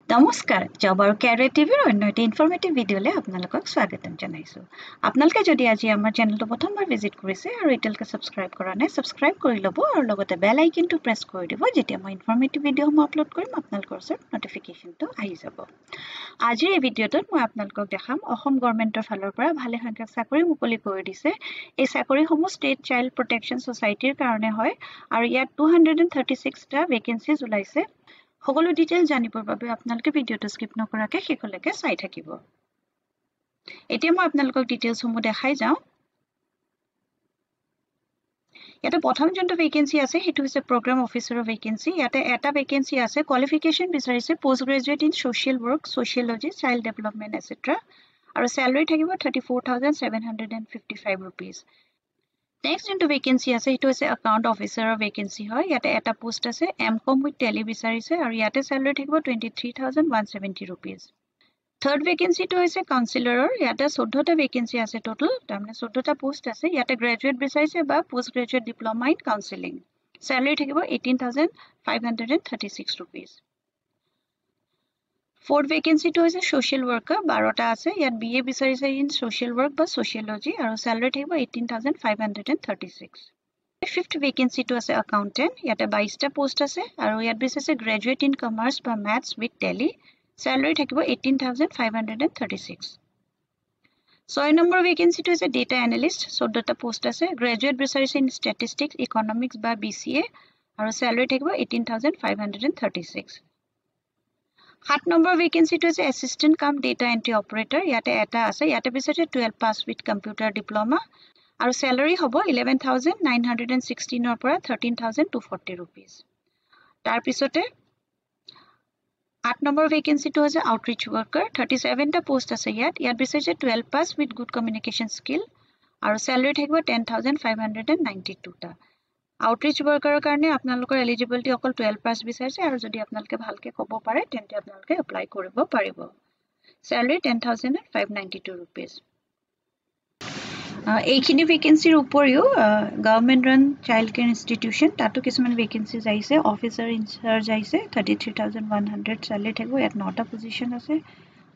নমস্কাৰ জব আৰু কেৰিয়াৰ টিভিৰ অন্য এটা ইনফৰমেটিভ ভিডিঅ'লৈ আপোনালোকক স্বাগতম জনাইছোঁ আপোনালোকে যদি আজি আমাৰ চেনেলটো প্ৰথমবাৰ ভিজিট কৰিছে আৰু এতিয়ালৈকে ছাবস্ক্ৰাইব কৰা নাই ছাবস্ক্ৰাইব কৰি ল'ব আৰু লগতে বেল আইকনটো প্ৰেছ কৰি দিব যেতিয়া মই ইনফৰমেটিভ ভিডিঅ'সমূহ আপলোড কৰিম আপোনালোকৰ ওচৰত নটিফিকেশ্যনটো আহি যাব আজিৰ এই ভিডিঅ'টোত মই আপোনালোকক দেখাম অসম গভৰ্ণমেণ্টৰ ফালৰ পৰা ভালে সংখ্যক চাকৰি মুকলি কৰি দিছে এই চাকৰিসমূহ ষ্টেট চাইল্ড প্ৰটেকশ্যন ছ'চাইটিৰ কাৰণে হয় আৰু ইয়াত 236টা ভেকেন্সিজ ওলাইছে সকলো ডিটেইলছ জানিবৰ বাবে আপোনালোকে ভিডিঅ'টো স্কিপ নকৰাকৈ শেষলৈকে চাই থাকিব এতিয়া মই আপোনালোকক ডিটেইলছসমূহ দেখাই যাওঁ ইয়াতে প্ৰথম যোনটো ভেকেন্সি আছে সেইটো হৈছে প্ৰগ্ৰাম অফিচাৰৰ ভেকেন্সি ইয়াতে এটা ভেকেন্সি আছে কোৱালিফিকেশ্যন বিচাৰিছে post graduate in social work sociology child development etcetera আৰু চেলাৰী থাকিব 34,755 rupees নেক্সট যোনটো ভেকেন্সি আছে সেইটো হৈছে একাউণ্ট অফিচাৰৰ ভেকেন্সি হয় ইয়াতে এটা পোষ্ট আছে এমকম উইথ টেলি বিচাৰিছে আৰু ইয়াতে চেলাৰী থাকিব 23,170 rupees থাৰ্ড ভেকেন্সিটো হৈছে কাউন্সিলৰৰ ইয়াতে 14টা ভেকেন্সি আছে টোটাল তাৰমানে 14টা পোষ্ট আছে ইয়াতে গ্ৰেজুৱেট বিচাৰিছে বা post graduate diploma in counselling salary থাকিব 18,536 rupees ফৰ্থ ভেকেন্সিটো হৈছে ছ'চিয়েল ৱৰ্কাৰ 12টা আছে ইয়াত BA বিচাৰিছে ইন ছ'চিয়েল ৱৰ্ক বা ছ'চিয়লজি আৰু চেলাৰী থাকিব 18,536 ফিফথ ভেকেন্সিটো আছে একাউণ্টেণ্ট ইয়াতে 22টা পোষ্ট আছে আৰু ইয়াত বিচাৰিছে গ্ৰেজুৱেট ইন কমাৰ্চ বা মেথছ উইথ টেলি চেলাৰী থাকিব 18,536 6 নম্বৰ ভেকেন্সিটো হৈছে ডেটা এনালিষ্ট 14টা পোষ্ট আছে গ্ৰেজুৱেট বিচাৰিছে ইন ষ্টেটিষ্টিক্স ইকনমিক্স বা BCA আৰু চেলাৰী থাকিব 18,536 7 নম্বৰ ভেকেন্সিটো হৈছে এছিষ্টেণ্ট কাম ডেটা এণ্ট্ৰি অপাৰেটৰ ইয়াতে এটা আছে ইয়াতে বিচাৰিছে 12 পাছ উইথ কম্পিউটাৰ ডিপ্ল'মা আৰু চেলাৰী হ'ব 11,916 পৰা 13,240 rupees তাৰ পিছতে 8 নম্বৰ ভেকেন্সিটো হৈছে আউটৰিচ ৱৰ্কাৰ 37টা পোষ্ট আছে ইয়াত বিচাৰিছে 12 pass with good communication skill আৰু চেলাৰী থাকিব 10,592টা আউটৰিচ ৱৰ্কাৰৰ কাৰণে আপোনালোকৰ এলিজিবিলিটি অকল 12 পাছ বিচাৰিছে আৰু যদি আপোনালোকে ভালকৈ ক'ব পাৰে তেন্তে আপোনালোকে এপ্লাই কৰিব পাৰিব চেলাৰী 10,592 rupees এইখিনি ভেকেন্সিৰ উপৰিও government run child care institution তাতো কিছুমান ভেকেন্সিজ আহিছে অফিচাৰ ইনচাৰ্জ আহিছে 33,100 চেলাৰী থাকিব ইয়াত 9টা পজিশ্যন আছে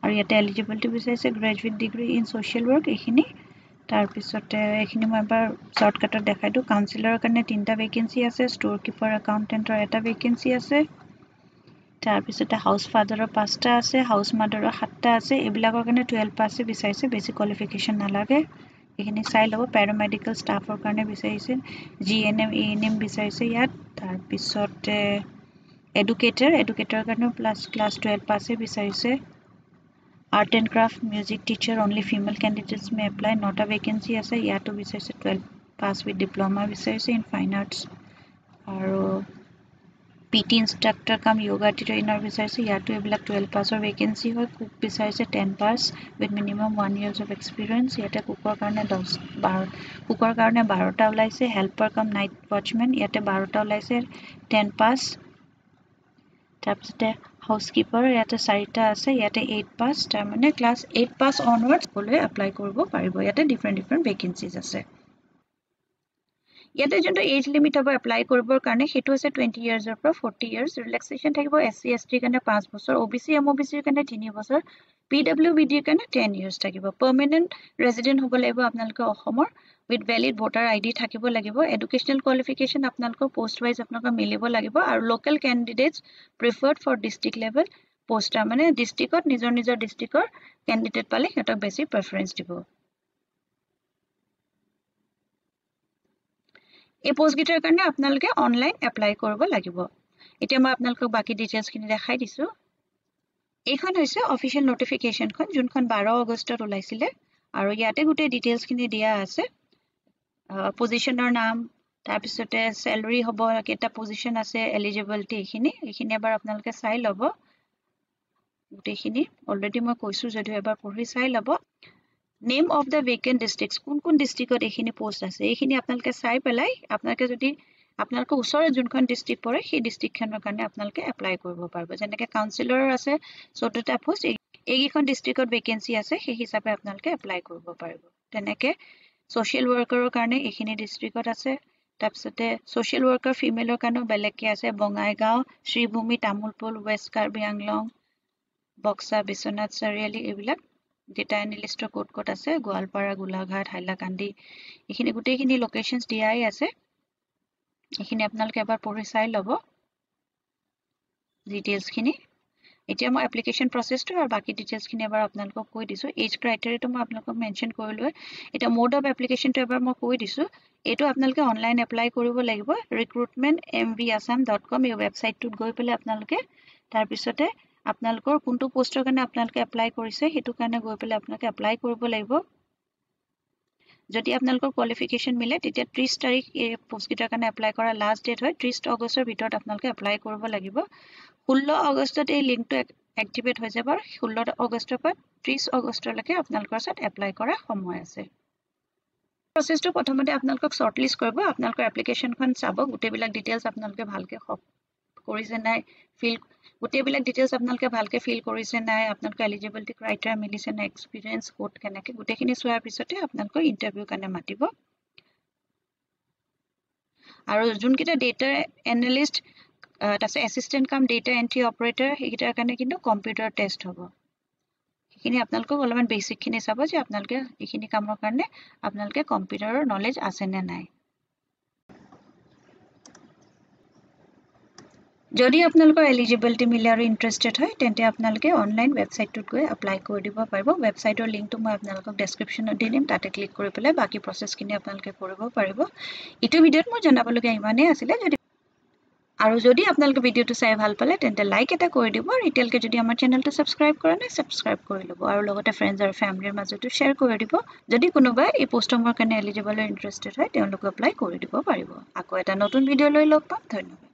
আৰু ইয়াতে এলিজিবিলিটি বিচাৰিছে graduate degree in social work এইখিনি তাৰপিছতে এইখিনি মই এবাৰ শ্বৰ্টকাটত দেখাই দিওঁ কাউন্সিলৰৰ কাৰণে 3টা ভেকেন্সি আছে ষ্ট'ৰ কিপাৰ একাউণ্টেণ্টৰ এটা ভেকেন্সি আছে তাৰপিছতে হাউচ ফাদাৰৰ 5টা আছে হাউচ মাদাৰৰ 7টা আছে এইবিলাকৰ কাৰণে 12 পাছে বিচাৰিছে বেছি কোৱালিফিকেশ্যন নালাগে এইখিনি চাই ল'ব পেৰামেডিকেল ষ্টাফৰ কাৰণে বিচাৰিছে GNM ANM বিচাৰিছে ইয়াত তাৰপিছতে এডুকেটৰৰ কাৰণেও ক্লাছ 12 পাছে বিচাৰিছে art and craft music teacher only female candidates may apply 9টা ভেকেন্সি আছে ইয়াতো বিচাৰিছে 12 পাছ উইথ ডিপ্ল'মা বিচাৰিছে ইন ফাইন আৰ্টছ আৰু PT ইনষ্ট্ৰাক্টৰ কাম য়োগা ট্ৰেইনাৰ বিচাৰিছে ইয়াতো এইবিলাক 12 পাছৰ ভেকেন্সি হয় কুক বিচাৰিছে 10 পাছ with minimum 1 years of experience ইয়াতে কুকৰ কাৰণে 12টা ওলাইছে হেল্পাৰ কাম নাইট ৱাচমেন ইয়াতে 12টা ওলাইছে 10 পাছ তাৰপিছতে হাউচকিপাৰ ইয়াতে 4টা আছে ইয়াতে 8 পাছ তাৰমানে ক্লাছ 8 পাছ অনৱাৰ্ডছ সকলোৱে এপ্লাই কৰিব পাৰিব ইয়াতে ডিফাৰেণ্ট ভেকেন্সিজ আছে ইয়াতে যোনটো এজ লিমিট হ'ব এপ্লাই কৰিবৰ কাৰণে সেইটো হৈছে 20 yearsৰ পৰা 40 years ৰিলেক্সেশ্যন থাকিব SC ST কাৰণে 5 বছৰ OBC MOBCৰ কাৰণে 3 বছৰ PWBDৰ কাৰণে 10 years থাকিব পাৰ্মানেণ্ট ৰেজিডেণ্ট হ'ব লাগিব আপোনালোকে অসমৰ উইথ ভেলিড ভোটাৰ ID থাকিব লাগিব এডুকেশ্যনেল কোৱালিফিকেশ্যন আপোনালোকৰ পোষ্ট ৱাইজ আপোনালোকৰ মিলিব লাগিব আৰু local candidates preferred for district level post মানে ডিষ্ট্ৰিক্টত নিজৰ ডিষ্ট্ৰিক্টৰ কেণ্ডিডেট পালে সিহঁতক বেছি প্ৰেফাৰেঞ্চ দিব এই পোষ্টকেইটাৰ কাৰণে আপোনালোকে অনলাইন এপ্লাই কৰিব লাগিব এতিয়া মই আপোনালোকক বাকি ডিটেইলছখিনি দেখাই দিছোঁ এইখন হৈছে অফিচিয়েল নটিফিকেশ্যনখন যোনখন 12 আগষ্টত ওলাইছিলে আৰু ইয়াতে গোটেই ডিটেইলছখিনি দিয়া আছে পজিশ্যনৰ নাম তাৰপিছতে চেলাৰী হ'ব কেইটা পজিশ্যন আছে এলিজিবিলিটি এইখিনি এবাৰ আপোনালোকে চাই ল'ব গোটেইখিনি অলৰেডি মই কৈছোঁ যদিও এবাৰ পঢ়ি চাই ল'ব name of the vacant districts কোন ডিষ্ট্ৰিক্টত এইখিনি পোষ্ট আছে এইখিনি আপোনালোকে চাই পেলাই আপোনালোকে যদি আপোনালোকৰ ওচৰৰ যোনখন ডিষ্ট্ৰিক্ট পৰে সেই ডিষ্ট্ৰিক্টখনৰ কাৰণে আপোনালোকে এপ্লাই কৰিব পাৰিব যেনেকৈ কাউন্সিলৰৰ আছে 14টা পোষ্ট এইকেইখন ডিষ্ট্ৰিক্টত ভেকেন্সি আছে সেই হিচাপে আপোনালোকে এপ্লাই কৰিব পাৰিব তেনেকৈ ছ'চিয়েল ৱৰ্কাৰৰ কাৰণে এইখিনি ডিষ্ট্ৰিক্টত আছে তাৰপিছতে ছ'চিয়েল ৱৰ্কাৰ ফিমেলৰ কাৰণেও বেলেগকৈ আছে বঙাইগাঁও শ্ৰীভূমি তামোলপুৰ ৱেষ্ট কাৰ্বি আংলং বক্সা বিশ্বনাথ চাৰিআলি এইবিলাক ডেটা এনালিষ্টৰ ক'ত আছে গোৱালপাৰা গোলাঘাট হাইলাকান্দি এইখিনি গোটেইখিনি লোকেশনছ দিয়াই আছে এইখিনি আপোনালোকে এবাৰ পঢ়ি চাই ল'ব ডিটেইলছখিনি এতিয়া মই এপ্লিকেশন প্ৰসেছটো আৰু বাকি ডিটেইলছখিনি এবাৰ আপোনালোকক কৈ দিছো এজ ক্ৰাইটেৰিয়াটো মই আপোনালোকক মেনশন কৰিলো এটা মোড অফ এপ্লিকেশনটো এবাৰ মই কৈ দিছো এটো আপোনালোকে অনলাইন এপ্লাই কৰিব লাগিব recruitmentmvassam.com এই ৱেবসাইটটোত গৈ পেলাই আপোনালোকে তাৰ পিছতে আপোনালোকৰ কোনটো পোষ্টৰ কাৰণে আপোনালোকে এপ্লাই কৰিছে হেতু কাৰণে গৈ পেলাই আপোনালোকে এপ্লাই কৰিব লাগিব যদি আপোনালোকৰ কোৱালিফিকেশন মিলে তেতিয়া 30 তাৰিখ এই পোষ্টকেইটাৰ কাৰণে এপ্লাই কৰা লাষ্ট ডেট হয় 30 আগষ্টৰ ভিতৰত আপোনালোকে এপ্লাই কৰিব লাগিব 16 আগষ্টত এই লিংকটো এক্টিভেট হৈ যাব 16 আগষ্টৰ পৰা 30 আগষ্টলৈকে আপোনালোকৰ সাথ এপ্লাই কৰা সময় আছে প্ৰসেছটো প্ৰথমতে আপোনালোকক শৰ্টলিষ্ট কৰিব আপোনালোকৰ এপ্লিকেশনখন চাব গোটেইবিলাক ডিটেইলছ আপোনালোকে ভালকে কৰিছে নাই ফিল গোটেইবিলাক ডিটেইলছ আপোনালোকে ভালকে ফিল কৰিছে নাই আপোনালোকৰ এলিজিবিলিটি ক্ৰাইটেৰিয়া মিলিছে নাই এক্সপেৰিয়েন্স কোড কেনেকে গোটেইখিনি চোৱাৰ পিছতে আপোনালোকৰ ইন্টাৰভিউ কাৰণে মাতিব আৰু যোনকিটা ডেটা এনালিষ্ট তাছে অ্যাসিস্ট্যান্ট কাম ডেটা এন্ট্ৰি অপাৰেটৰ এইকিটাৰ কাৰণে কিন্তু কম্পিউটাৰ টেষ্ট হ'ব এইখিনি আপোনালোকক অলপমান বেসিকখিনি চাব যে আপোনালোকে এইখিনি কামৰ কাৰণে আপোনালোকে কম্পিউটাৰৰ নলেজ আছে নে নাই যদি আপোনালোকৰ এলিজিবিলিটি মিলে আৰু ইন্টাৰেষ্টেড হয় তেন্তে আপোনালোকে অনলাইন ৱেবসাইটটোত গৈ এপ্লাই কৰি দিব পাৰিব ৱেবসাইটৰ লিংকটো মই আপোনালোকক ডেসক্ৰিপচনত দি দিম তাতে ক্লিক কৰি পেলাই বাকি প্ৰসেছখিনি আপোনালোকে কৰিব পাৰিব ইটো ভিডিঅ'ত মই জনাবলগীয়া ইমানেই আছিল যদি আপোনালোকে ভিডিঅ'টো চাই ভাল পালে তেন্তে লাইক এটা কৰি দিব আৰু এতিয়ালৈকে যদি আমাৰ চেনেলটো সাবস্ক্ৰাইব কৰা নাই সাবস্ক্ৰাইব কৰি ল'ব আৰু লগতে ফ্ৰেণ্ডছ আৰু ফ্যামিলিৰ মাজতো শ্বেয়াৰ কৰি দিব যদি কোনোবাই এই পোষ্টৰ কাৰণে এলিজিবল আৰু ইন্টাৰেষ্টেড হয় তেওঁলোকে এপ্লাই কৰি দিব পাৰিব আকৌ এটা নতুন ভিডিঅ' লৈ লগ পাম ধন্যবাদ